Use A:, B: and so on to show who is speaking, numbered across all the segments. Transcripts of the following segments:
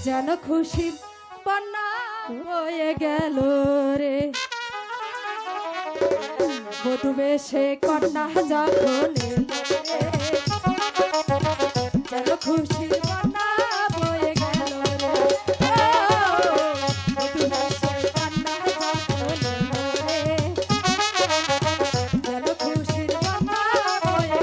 A: যেন খুশির বন্যা বয়ে গেল রে বধূ বেশে কন্যা যখন এলো রে, যেন খুশির বন্যা বয়ে গেল রে বধূ বেশে কন্যা যখন এলো রে, যেন খুশির বন্যা বয়ে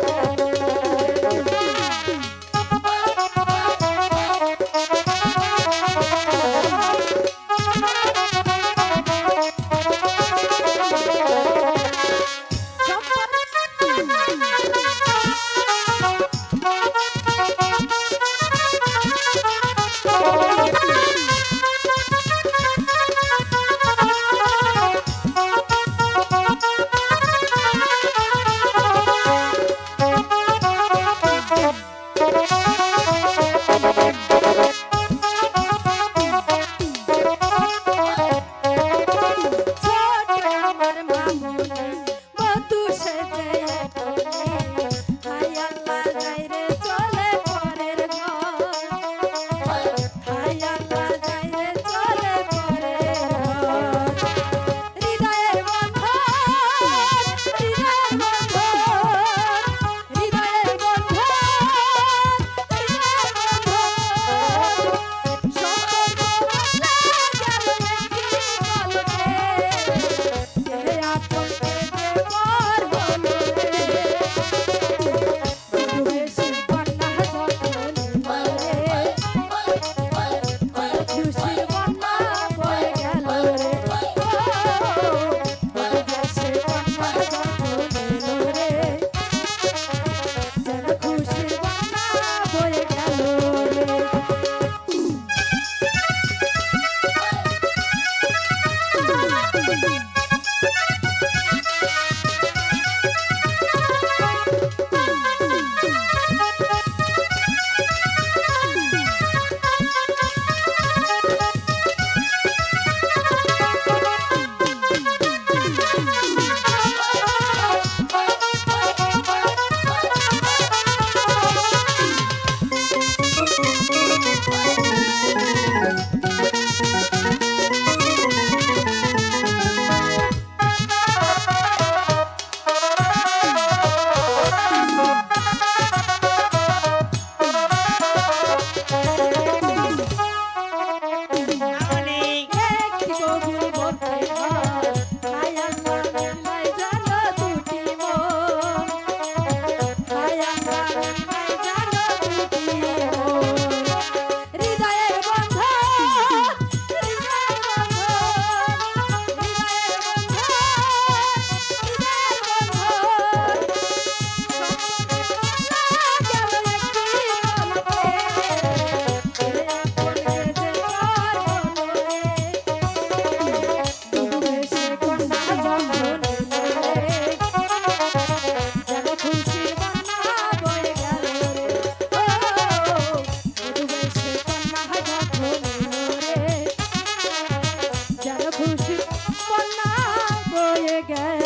A: গেল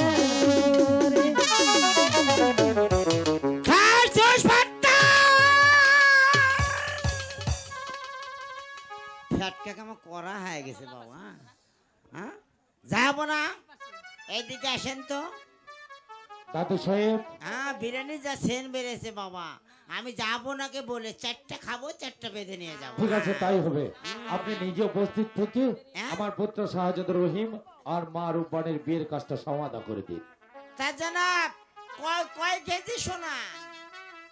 A: রে।
B: ফ্যাটকা কেমন করা হয়ে গেছে বাবা। হ্যাঁ যাবো না, এইদিকে আসেন তো।
C: দাদু সাহেব,
B: হ্যাঁ বিরিয়ানি যা সেন বেড়েছে বাবা, আমি যাবো নাকে বলে 4টা খাবো, 4টা বেঁধে নিয়ে যাবো।
C: ঠিক আছে তাই হবে। আপনি নিজে উপস্থিত থেকে
B: হ্যাঁ?
C: আমার পুত্র শাহজাদ রহিম আর মা রূপবাণীর বিয়ের কাজটা সমাধা করে দিন।
B: তা জানাব কয় কয় কেজি সোনা?